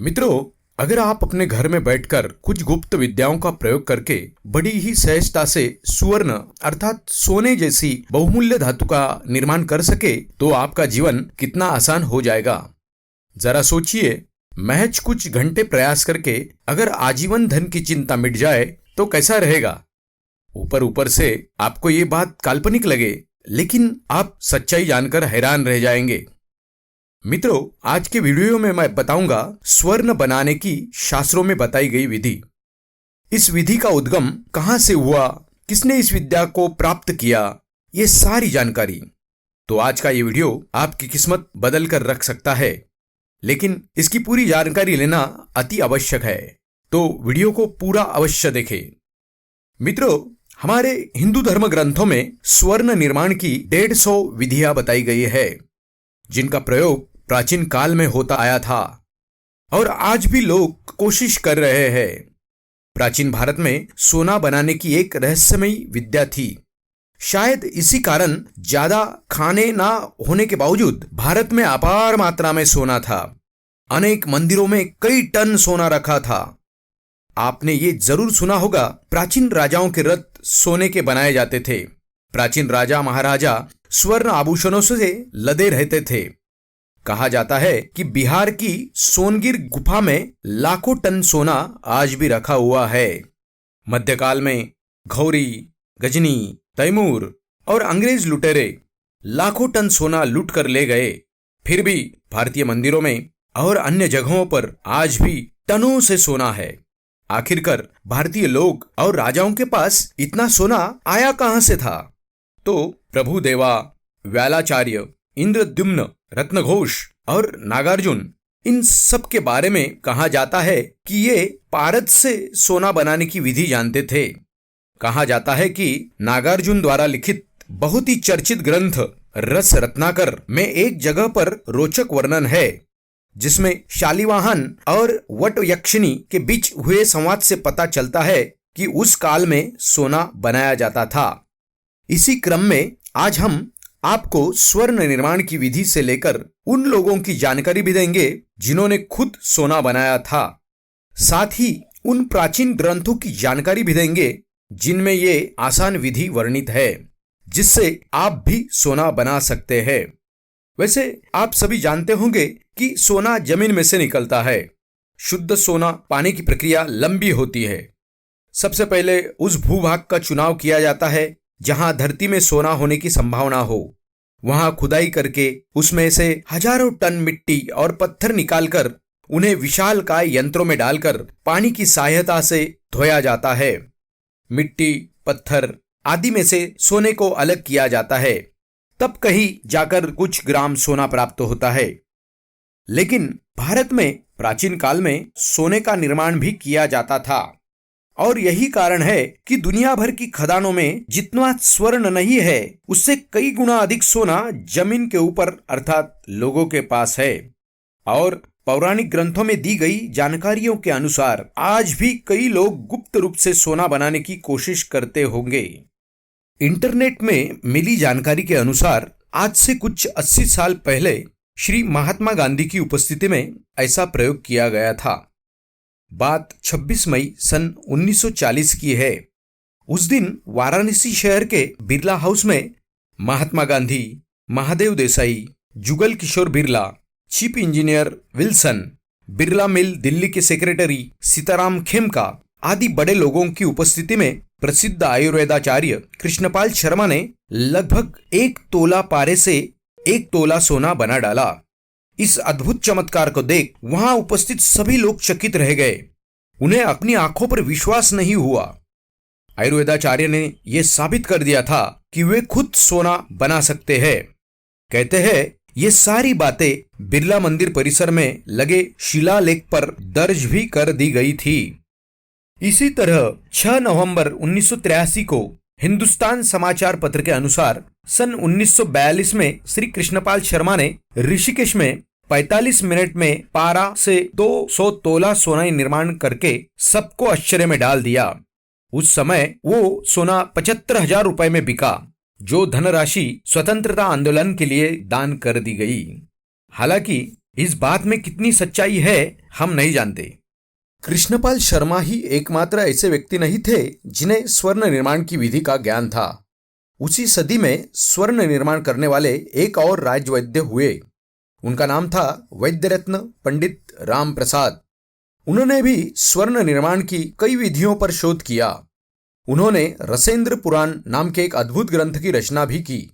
मित्रों, अगर आप अपने घर में बैठकर कुछ गुप्त विद्याओं का प्रयोग करके बड़ी ही सहजता से स्वर्ण अर्थात सोने जैसी बहुमूल्य धातु का निर्माण कर सके तो आपका जीवन कितना आसान हो जाएगा। जरा सोचिए, महज कुछ घंटे प्रयास करके अगर आजीवन धन की चिंता मिट जाए तो कैसा रहेगा। ऊपर ऊपर से आपको ये बात काल्पनिक लगे, लेकिन आप सच्चाई जानकर हैरान रह जाएंगे। मित्रों, आज के वीडियो में मैं बताऊंगा स्वर्ण बनाने की शास्त्रों में बताई गई विधि। इस विधि का उद्गम कहां से हुआ, किसने इस विद्या को प्राप्त किया, ये सारी जानकारी। तो आज का ये वीडियो आपकी किस्मत बदल कर रख सकता है, लेकिन इसकी पूरी जानकारी लेना अति आवश्यक है, तो वीडियो को पूरा अवश्य देखें। मित्रों, हमारे हिंदू धर्म ग्रंथों में स्वर्ण निर्माण की 150 विधियां बताई गई है, जिनका प्रयोग प्राचीन काल में होता आया था और आज भी लोग कोशिश कर रहे हैं। प्राचीन भारत में सोना बनाने की एक रहस्यमयी विद्या थी। शायद इसी कारण ज्यादा खाने ना होने के बावजूद भारत में अपार मात्रा में सोना था। अनेक मंदिरों में कई टन सोना रखा था। आपने ये जरूर सुना होगा, प्राचीन राजाओं के रथ सोने के बनाए जाते थे। प्राचीन राजा महाराजा स्वर्ण आभूषणों से लदे रहते थे। कहा जाता है कि बिहार की सोनगिर गुफा में लाखों टन सोना आज भी रखा हुआ है। मध्यकाल में घौरी, गजनी, तैमूर और अंग्रेज लुटेरे लाखों टन सोना लूट कर ले गए। फिर भी भारतीय मंदिरों में और अन्य जगहों पर आज भी टनों से सोना है। आखिरकार भारतीय लोग और राजाओं के पास इतना सोना आया कहां से था? तो प्रभुदेवा, व्यालाचार्य, इंद्रद्युम्न, रत्नघोष और नागार्जुन, इन सब के बारे में कहा जाता है कि ये पारद से सोना बनाने की विधि जानते थे। कहा जाता है कि नागार्जुन द्वारा लिखित बहुत ही चर्चित ग्रंथ रस रत्नाकर में एक जगह पर रोचक वर्णन है, जिसमें शालिवाहन और वट यक्षिणी के बीच हुए संवाद से पता चलता है कि उस काल में सोना बनाया जाता था। इसी क्रम में आज हम आपको स्वर्ण निर्माण की विधि से लेकर उन लोगों की जानकारी भी देंगे जिन्होंने खुद सोना बनाया था। साथ ही उन प्राचीन ग्रंथों की जानकारी भी देंगे जिनमें ये आसान विधि वर्णित है, जिससे आप भी सोना बना सकते हैं। वैसे आप सभी जानते होंगे कि सोना जमीन में से निकलता है। शुद्ध सोना पाने की प्रक्रिया लंबी होती है। सबसे पहले उस भूभाग का चुनाव किया जाता है जहां धरती में सोना होने की संभावना हो। वहां खुदाई करके उसमें से हजारों टन मिट्टी और पत्थर निकालकर उन्हें विशालकाय यंत्रों में डालकर पानी की सहायता से धोया जाता है। मिट्टी, पत्थर आदि में से सोने को अलग किया जाता है, तब कहीं जाकर कुछ ग्राम सोना प्राप्त होता है। लेकिन भारत में प्राचीन काल में सोने का निर्माण भी किया जाता था और यही कारण है कि दुनिया भर की खदानों में जितना स्वर्ण नहीं है, उससे कई गुना अधिक सोना जमीन के ऊपर अर्थात लोगों के पास है। और पौराणिक ग्रंथों में दी गई जानकारियों के अनुसार आज भी कई लोग गुप्त रूप से सोना बनाने की कोशिश करते होंगे। इंटरनेट में मिली जानकारी के अनुसार आज से कुछ 80 साल पहले श्री महात्मा गांधी की उपस्थिति में ऐसा प्रयोग किया गया था। बात 26 मई सन 1940 की है। उस दिन वाराणसी शहर के बिरला हाउस में Mahatma Gandhi, Mahadev Desai, Jugal Kishore Birla, chief engineer Wilson, Birla mill Delhi के सेक्रेटरी सीताराम खेमका आदि बड़े लोगों की उपस्थिति में प्रसिद्ध आयुर्वेदाचार्य कृष्णपाल शर्मा ने लगभग 1 तोला पारे से 1 तोला सोना बना डाला। इस अद्भुत चमत्कार को देख वहां उपस्थित सभी लोग चकित रह गए। उन्हें अपनी आंखों पर विश्वास नहीं हुआ। आयुर्वेदाचार्य ने यह साबित कर दिया था कि वे खुद सोना बना सकते हैं। कहते हैं ये सारी बातें बिरला मंदिर परिसर में लगे शिलालेख पर दर्ज भी कर दी गई थी। इसी तरह 6 नवंबर 1983 को हिंदुस्तान समाचार पत्र के अनुसार सन 1942 में श्री कृष्णपाल शर्मा ने ऋषिकेश में 45 मिनट में 12 से 200 तोला सोना निर्माण करके सबको आश्चर्य में डाल दिया। उस समय वो सोना 75,000 रुपए में बिका, जो धनराशि स्वतंत्रता आंदोलन के लिए दान कर दी गई। हालांकि इस बात में कितनी सच्चाई है हम नहीं जानते। कृष्णपाल शर्मा ही एकमात्र ऐसे व्यक्ति नहीं थे जिन्हें स्वर्ण निर्माण की विधि का ज्ञान था। उसी सदी में स्वर्ण निर्माण करने वाले एक और राजवैद्य हुए। उनका नाम था वैद्य रत्न पंडित राम प्रसाद। उन्होंने भी स्वर्ण निर्माण की कई विधियों पर शोध किया। उन्होंने रसेंद्र पुराण नाम के एक अद्भुत ग्रंथ की रचना भी की,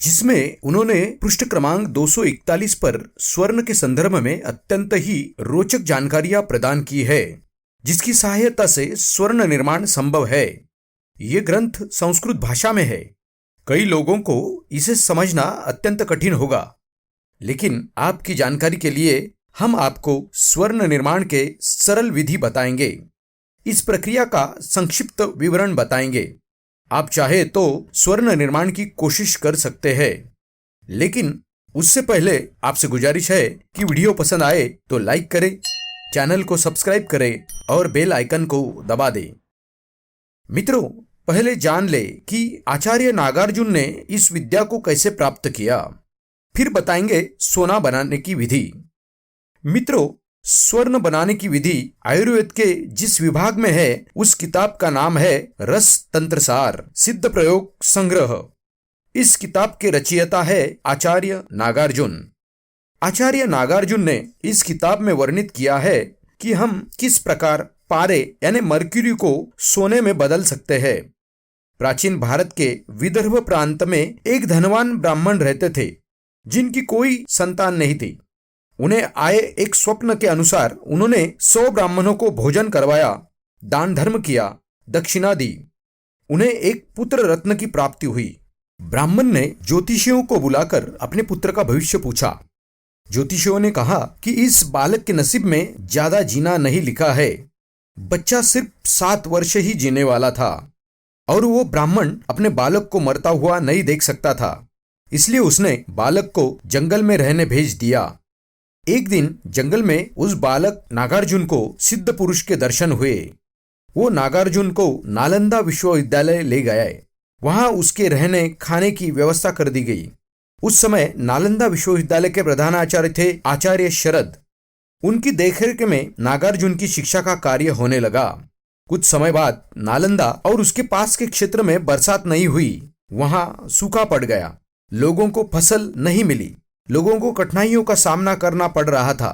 जिसमें उन्होंने पृष्ठ क्रमांक 241 पर स्वर्ण के संदर्भ में अत्यंत ही रोचक जानकारियां प्रदान की है, जिसकी सहायता से स्वर्ण निर्माण संभव है। ये ग्रंथ संस्कृत भाषा में है। कई लोगों को इसे समझना अत्यंत कठिन होगा, लेकिन आपकी जानकारी के लिए हम आपको स्वर्ण निर्माण के सरल विधि बताएंगे। इस प्रक्रिया का संक्षिप्त विवरण बताएंगे। आप चाहे तो स्वर्ण निर्माण की कोशिश कर सकते हैं, लेकिन उससे पहले आपसे गुजारिश है कि वीडियो पसंद आए तो लाइक करें, चैनल को सब्सक्राइब करें और बेल आइकन को दबा दें। मित्रों, पहले जान ले कि आचार्य नागार्जुन ने इस विद्या को कैसे प्राप्त किया, फिर बताएंगे सोना बनाने की विधि। मित्रों, स्वर्ण बनाने की विधि आयुर्वेद के जिस विभाग में है उस किताब का नाम है रस तंत्रसार सिद्ध प्रयोग संग्रह। इस किताब के रचयिता है आचार्य नागार्जुन। आचार्य नागार्जुन ने इस किताब में वर्णित किया है कि हम किस प्रकार पारे यानी मर्क्यूरी को सोने में बदल सकते हैं। प्राचीन भारत के विदर्भ प्रांत में एक धनवान ब्राह्मण रहते थे, जिनकी कोई संतान नहीं थी। उन्हें आए एक स्वप्न के अनुसार उन्होंने 100 ब्राह्मणों को भोजन करवाया, दान धर्म किया, दक्षिणा दी। उन्हें एक पुत्र रत्न की प्राप्ति हुई। ब्राह्मण ने ज्योतिषियों को बुलाकर अपने पुत्र का भविष्य पूछा। ज्योतिषियों ने कहा कि इस बालक के नसीब में ज्यादा जीना नहीं लिखा है। बच्चा सिर्फ 7 वर्ष ही जीने वाला था और वो ब्राह्मण अपने बालक को मरता हुआ नहीं देख सकता था, इसलिए उसने बालक को जंगल में रहने भेज दिया। एक दिन जंगल में उस बालक नागार्जुन को सिद्ध पुरुष के दर्शन हुए। वो नागार्जुन को नालंदा विश्वविद्यालय ले गए। वहां उसके रहने खाने की व्यवस्था कर दी गई। उस समय नालंदा विश्वविद्यालय के प्रधानाचार्य थे आचार्य शरद। उनकी देखरेख में नागार्जुन की शिक्षा का कार्य होने लगा। कुछ समय बाद नालंदा और उसके पास के क्षेत्र में बरसात नहीं हुई। वहां सूखा पड़ गया। लोगों को फसल नहीं मिली। लोगों को कठिनाइयों का सामना करना पड़ रहा था।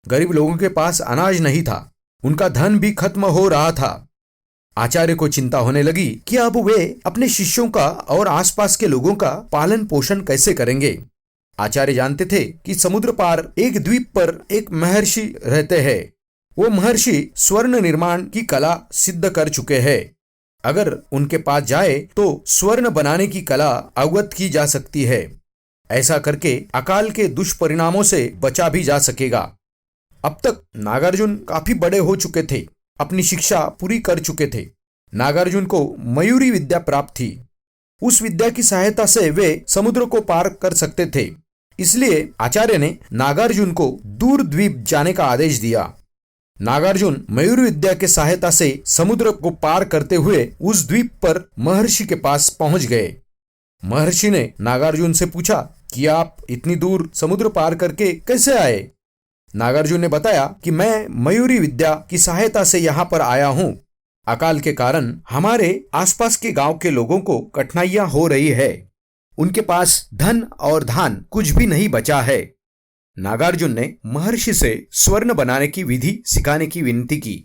गरीब लोगों के पास अनाज नहीं था। उनका धन भी खत्म हो रहा था। आचार्य को चिंता होने लगी कि अब वे अपने शिष्यों का और आसपास के लोगों का पालन पोषण कैसे करेंगे। आचार्य जानते थे कि समुद्र पार एक द्वीप पर एक महर्षि रहते हैं। वो महर्षि स्वर्ण निर्माण की कला सिद्ध कर चुके हैं। अगर उनके पास जाए तो स्वर्ण बनाने की कला अवगत की जा सकती है। ऐसा करके अकाल के दुष्परिणामों से बचा भी जा सकेगा। अब तक नागार्जुन काफी बड़े हो चुके थे, अपनी शिक्षा पूरी कर चुके थे। नागार्जुन को मयूरी विद्या प्राप्त थी। उस विद्या की सहायता से वे समुद्र को पार कर सकते थे। इसलिए आचार्य ने नागार्जुन को दूर द्वीप जाने का आदेश दिया। नागार्जुन मयूर विद्या के सहायता से समुद्र को पार करते हुए उस द्वीप पर महर्षि के पास पहुंच गए। महर्षि ने नागार्जुन से पूछा कि आप इतनी दूर समुद्र पार करके कैसे आए। नागार्जुन ने बताया कि मैं मयूरी विद्या की सहायता से यहाँ पर आया हूँ। अकाल के कारण हमारे आसपास के गांव के लोगों को कठिनाइयां हो रही है। उनके पास धन और धान कुछ भी नहीं बचा है। नागार्जुन ने महर्षि से स्वर्ण बनाने की विधि सिखाने की विनती की।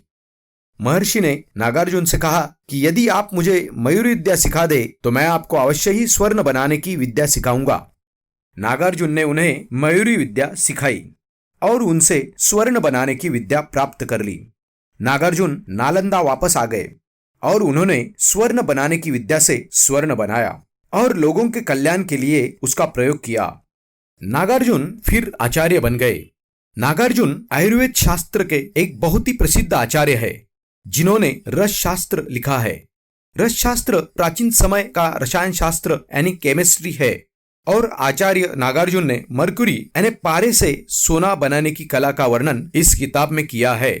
महर्षि ने नागार्जुन से कहा कि यदि आप मुझे मयूर विद्या सिखा दे तो मैं आपको अवश्य ही स्वर्ण बनाने की विद्या सिखाऊंगा। नागार्जुन ने उन्हें मयूरी विद्या सिखाई और उनसे स्वर्ण बनाने की विद्या प्राप्त कर ली। नागार्जुन नालंदा वापस आ गए और उन्होंने स्वर्ण बनाने की विद्या से स्वर्ण बनाया और लोगों के कल्याण के लिए उसका प्रयोग किया। नागार्जुन फिर आचार्य बन गए। नागार्जुन आयुर्वेद शास्त्र के एक बहुत ही प्रसिद्ध आचार्य है, जिन्होंने रस शास्त्र लिखा है। रस शास्त्र प्राचीन समय का रसायन शास्त्र यानी केमिस्ट्री है और आचार्य नागार्जुन ने मर्क्यूरी यानी पारे से सोना बनाने की कला का वर्णन इस किताब में किया है।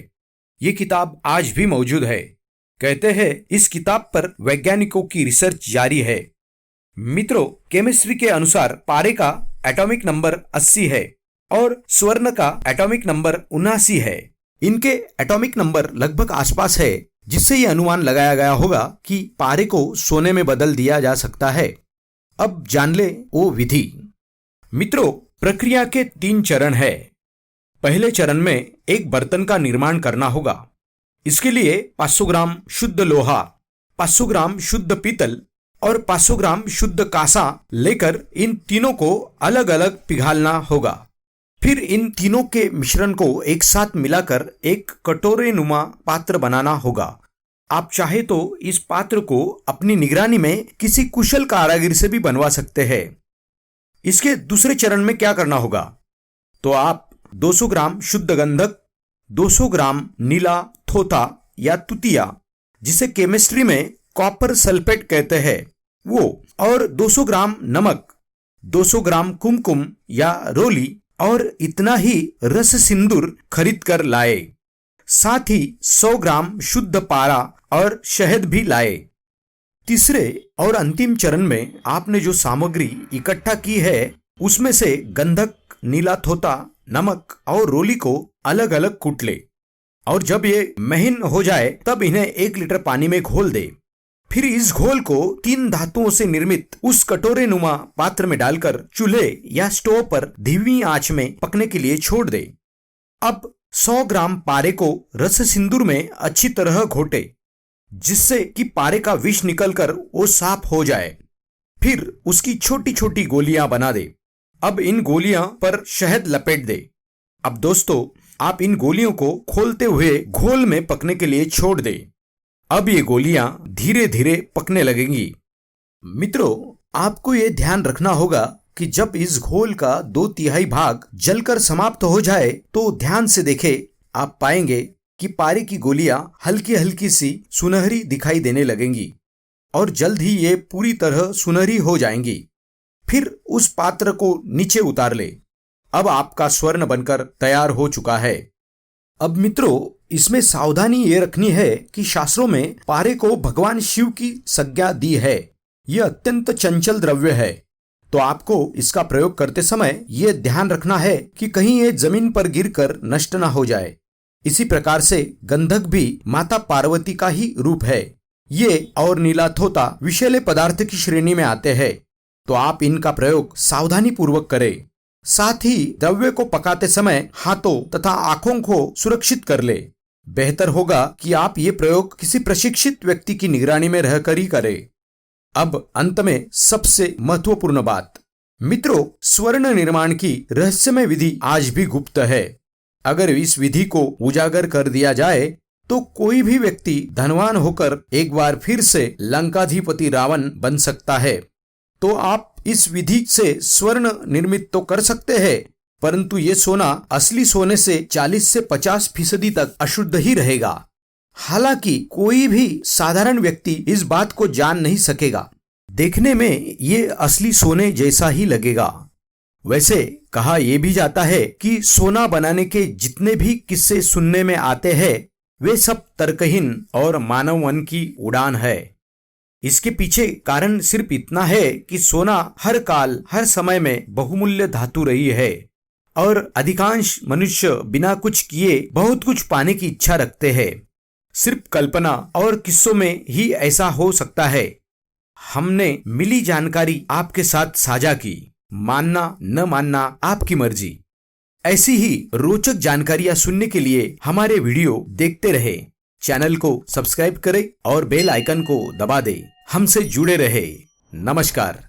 ये किताब आज भी मौजूद है। कहते हैं इस किताब पर वैज्ञानिकों की रिसर्च जारी है। मित्रों, केमिस्ट्री के अनुसार पारे का एटॉमिक नंबर 80 है और स्वर्ण का एटॉमिक नंबर 79 है। इनके एटॉमिक नंबर लगभग आसपास है, जिससे ये अनुमान लगाया गया होगा कि पारे को सोने में बदल दिया जा सकता है। अब जान ले वो विधि। मित्रों, प्रक्रिया के 3 चरण है। पहले चरण में एक बर्तन का निर्माण करना होगा। इसके लिए 500 ग्राम शुद्ध लोहा, 500 ग्राम शुद्ध पीतल और 500 ग्राम शुद्ध कांसा लेकर इन तीनों को अलग अलग पिघालना होगा। फिर इन तीनों के मिश्रण को एक साथ मिलाकर एक कटोरे नुमा पात्र बनाना होगा। आप चाहे तो इस पात्र को अपनी निगरानी में किसी कुशल कारीगर से भी बनवा सकते हैं। इसके दूसरे चरण में क्या करना होगा, तो आप 200 ग्राम शुद्ध गंधक, 200 ग्राम नीला थोथा या तुतिया, जिसे केमिस्ट्री में कॉपर सल्फेट कहते हैं, वो, और 200 ग्राम नमक, 200 ग्राम कुमकुम या रोली और इतना ही रस सिंदूर खरीद कर लाए। साथ ही 100 ग्राम शुद्ध पारा और शहद भी लाए। तीसरे और अंतिम चरण में आपने जो सामग्री इकट्ठा की है उसमें से गंधक, नीला थोथा, नमक और रोली को अलग अलग कूट ले और जब ये महीन हो जाए तब इन्हें 1 लीटर पानी में घोल दे। फिर इस घोल को 3 धातुओं से निर्मित उस कटोरे नुमा पात्र में डालकर चूल्हे या स्टोव पर धीमी आंच में पकने के लिए छोड़ दे। अब 100 ग्राम पारे को रस सिंदूर में अच्छी तरह घोटे, जिससे कि पारे का विष निकलकर वो साफ हो जाए। फिर उसकी छोटी छोटी गोलियां बना दे। अब इन गोलियां पर शहद लपेट दे। अब दोस्तों, आप इन गोलियों को खोलते हुए घोल में पकने के लिए छोड़ दे। अब ये गोलियां धीरे धीरे पकने लगेंगी। मित्रों, आपको ये ध्यान रखना होगा कि जब इस घोल का 2/3 भाग जलकर समाप्त हो जाए तो ध्यान से देखें। आप पाएंगे कि पारे की गोलियां हल्की हल्की सी सुनहरी दिखाई देने लगेंगी और जल्द ही ये पूरी तरह सुनहरी हो जाएंगी। फिर उस पात्र को नीचे उतार ले। अब आपका स्वर्ण बनकर तैयार हो चुका है। अब मित्रों, इसमें सावधानी ये रखनी है कि शास्त्रों में पारे को भगवान शिव की संज्ञा दी है। यह अत्यंत चंचल द्रव्य है, तो आपको इसका प्रयोग करते समय ये ध्यान रखना है कि कहीं ये जमीन पर गिरकर नष्ट ना हो जाए। इसी प्रकार से गंधक भी माता पार्वती का ही रूप है। ये और नीला थोथा विषैले पदार्थ की श्रेणी में आते हैं, तो आप इनका प्रयोग सावधानी पूर्वक करें। साथ ही द्रव्य को पकाते समय हाथों तथा आंखों को सुरक्षित कर ले। बेहतर होगा कि आप ये प्रयोग किसी प्रशिक्षित व्यक्ति की निगरानी में रहकर ही करें। अब अंत में सबसे महत्वपूर्ण बात, मित्रों, स्वर्ण निर्माण की रहस्यमय विधि आज भी गुप्त है। अगर इस विधि को उजागर कर दिया जाए तो कोई भी व्यक्ति धनवान होकर एक बार फिर से लंकाधिपति रावण बन सकता है। तो आप इस विधि से स्वर्ण निर्मित तो कर सकते हैं, परंतु ये सोना असली सोने से 40 से 50% तक अशुद्ध ही रहेगा। हालांकि कोई भी साधारण व्यक्ति इस बात को जान नहीं सकेगा। देखने में ये असली सोने जैसा ही लगेगा। वैसे कहा यह भी जाता है कि सोना बनाने के जितने भी किस्से सुनने में आते हैं वे सब तर्कहीन और मानव मन की उड़ान है। इसके पीछे कारण सिर्फ इतना है कि सोना हर काल हर समय में बहुमूल्य धातु रही है और अधिकांश मनुष्य बिना कुछ किए बहुत कुछ पाने की इच्छा रखते हैं। सिर्फ कल्पना और किस्सों में ही ऐसा हो सकता है। हमने मिली जानकारी आपके साथ साझा की, मानना न मानना आपकी मर्जी। ऐसी ही रोचक जानकारियां सुनने के लिए हमारे वीडियो देखते रहे। चैनल को सब्सक्राइब करें और बेल आइकन को दबा दें। हमसे जुड़े रहे। नमस्कार।